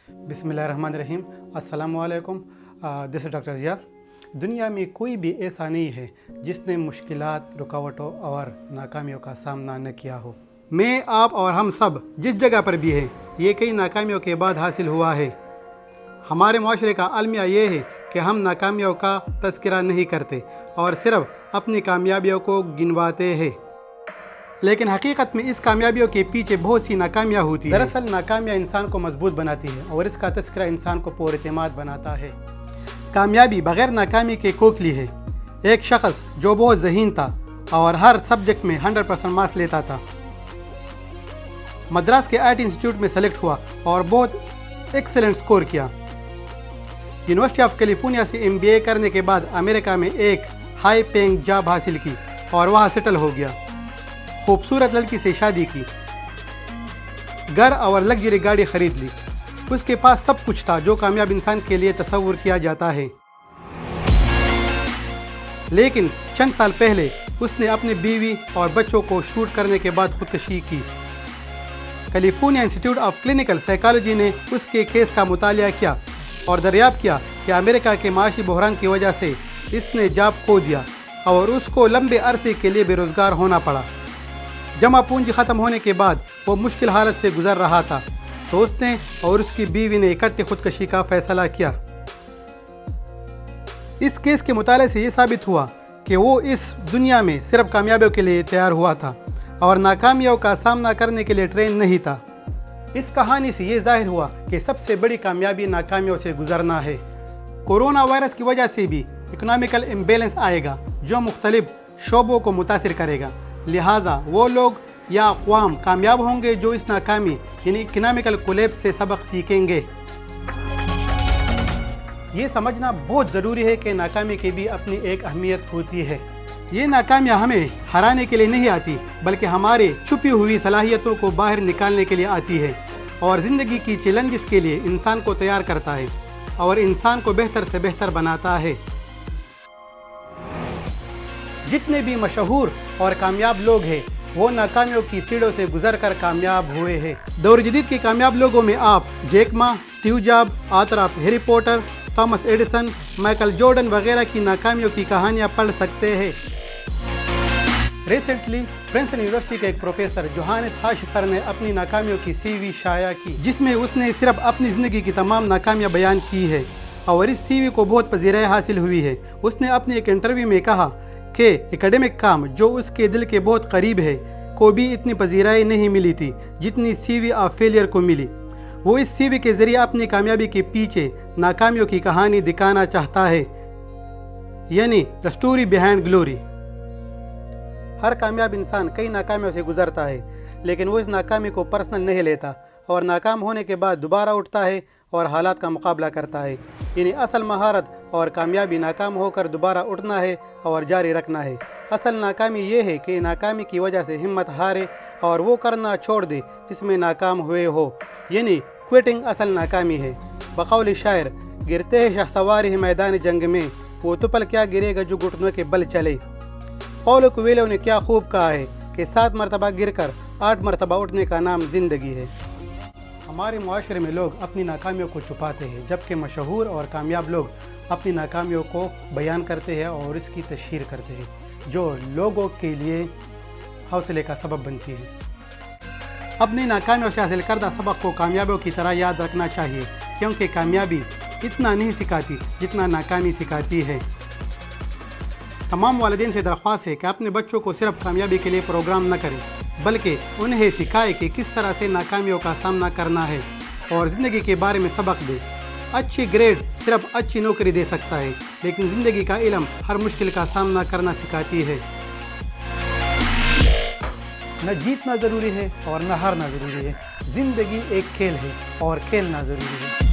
बिस्मिल्लाहिर्रहमानिर्रहीम। अस्सलामु अलैकुम। This is doctor Zia. दुनिया में कोई भी ऐसा नहीं है जिसने मुश्किलात, रुकावटों और नाकामियों का सामना न किया हो। मैं, आप और हम सब जिस जगह पर भी हैं, ये कई नाकामियों के बाद हासिल हुआ है। हमारे माशरे का अलमिया ये है कि हम नाकामियों का तज़किरा नहीं करते और सिर्फ अपनी कामयाबियों को गिनवाते हैं, लेकिन हकीकत में इस कामयाबियों के पीछे बहुत सी नाकामियाँ होती हैं। दरअसल नाकामियाँ इंसान को मजबूत बनाती है और इसका तज़किरा इंसान को पुरएतमाद बनाता है। कामयाबी बग़ैर नाकामी के खोखली है। एक शख्स जो बहुत ज़हीन था और हर सब्जेक्ट में 100% मार्क्स लेता था, मद्रास के आर्ट इंस्टीट्यूट में सेलेक्ट हुआ और बहुत एक्सेलेंट स्कोर किया। यूनिवर्सिटी ऑफ कैलिफोर्निया से MBA करने के बाद अमेरिका में एक हाई पेइंग जॉब हासिल की और वहाँ सेटल हो गया। खूबसूरत लड़की से शादी की, घर और लग्जरी गाड़ी खरीद ली। उसके पास सब कुछ था जो कामयाब इंसान के लिए तस्वुर किया जाता है। लेकिन चंद साल पहले उसने अपनी बीवी और बच्चों को शूट करने के बाद खुदकशी की। California institute of clinical psychology ने उसके केस का मुतालिया किया और दरियाफ्त किया कि अमेरिका के माशी बहरान की वजह से इसने जॉब खो दिया और उसको लंबे अरसे के लिए बेरोज़गार होना पड़ा। जमा पूंजी ख़त्म होने के बाद वो मुश्किल हालत से गुजर रहा था, तो उसने और उसकी बीवी ने इकट्ठे खुदकशी का फ़ैसला किया। इस केस के मुताले से ये साबित हुआ कि वो इस दुनिया में सिर्फ कामयाबियों के लिए तैयार हुआ था और नाकामियों का सामना करने के लिए ट्रेन नहीं था। इस कहानी से ये ज़ाहिर हुआ कि सबसे बड़ी कामयाबी नाकामियों से गुजरना है। कोरोना वायरस की वजह से भी इकोनॉमिकल इम्बेलेंस आएगा जो मुख्तलिफ शोबों को मुतासिर करेगा। लिहाजा वो लोग या अक़वाम कामयाब होंगे जो इस नाकामी यानी इकोनॉमिकल कोलैप्स से सबक सीखेंगे। ये समझना बहुत ज़रूरी है कि नाकामी की भी अपनी एक अहमियत होती है। ये नाकामियाँ हमें हराने के लिए नहीं आती, बल्कि हमारे छुपी हुई सलाहियतों को बाहर निकालने के लिए आती है और ज़िंदगी की चैलेंजेस के लिए इंसान को तैयार करता है और इंसान को बेहतर से बेहतर बनाता है। जितने भी मशहूर और कामयाब लोग हैं वो नाकामियों की सीढ़ियों से गुजरकर कामयाब हुए हैं। दौर जदीद के कामयाब लोगों में आप Jack Ma, Steve Job, author of Harry Potter, Thomas Edison, Michael Jordan वगैरह की नाकामियों की कहानियां पढ़ सकते हैं। रिसेंटली प्रिंसटन यूनिवर्सिटी के एक प्रोफेसर जोहानिस हाशिकर ने अपनी नाकामियों की CV शाया की, जिसमें उसने सिर्फ अपनी ज़िंदगी की तमाम नाकामियां बयान की है और इस CV को बहुत पज़ीराई हासिल हुई है। उसने अपने एक इंटरव्यू में कहा कि एकेडमिक काम जो उसके दिल के बहुत करीब है को भी इतनी पज़ीराई नहीं मिली थी जितनी CV ऑफ फेलियर को मिली। वो इस CV के ज़रिए अपनी कामयाबी के पीछे नाकामियों की कहानी दिखाना चाहता है, यानी द स्टोरी बिहाइंड ग्लोरी। हर कामयाब इंसान कई नाकामियों से गुजरता है, लेकिन वो इस नाकामी को पर्सनल नहीं लेता और नाकाम होने के बाद दोबारा उठता है और हालात का मुकाबला करता है। यानी असल महारत और कामयाबी नाकाम होकर दोबारा उठना है और जारी रखना है। असल नाकामी ये है कि नाकामी की वजह से हिम्मत हारे और वो करना छोड़ दे जिसमें नाकाम हुए हो, यानी क्विटिंग असल नाकामी है। बकौल शायर, गिरते हैं शहसवार ही मैदान जंग में, वो तो पल क्या गिरेगा जो घुटनों के बल चले। पौलो कोएल्हो ने क्या खूब कहा है कि 7 मरतबा गिरकर 8 मरतबा उठने का नाम ज़िंदगी है। हमारे मुआशरे में लोग अपनी नाकामियों को छुपाते हैं, जबकि मशहूर और कामयाब लोग अपनी नाकामियों को बयान करते हैं और इसकी तशहीर करते हैं, जो लोगों के लिए हौसले का सबब बनती है। अपनी नाकामियों से हासिल करदा सबक को कामयाबियों की तरह याद रखना चाहिए, क्योंकि कामयाबी इतना नहीं सिखाती जितना नाकामी सिखाती है। तमाम वालिदैन से दरख्वास्त है कि अपने बच्चों को सिर्फ कामयाबी के लिए प्रोग्राम न करें, बल्कि उन्हें सिखाएं कि किस तरह से नाकामियों का सामना करना है और ज़िंदगी के बारे में सबक दें। अच्छी ग्रेड सिर्फ अच्छी नौकरी दे सकता है, लेकिन ज़िंदगी का इल्म हर मुश्किल का सामना करना सिखाती है। न जीतना ज़रूरी है और न हारना ज़रूरी है। ज़िंदगी एक खेल है और खेलना ज़रूरी है।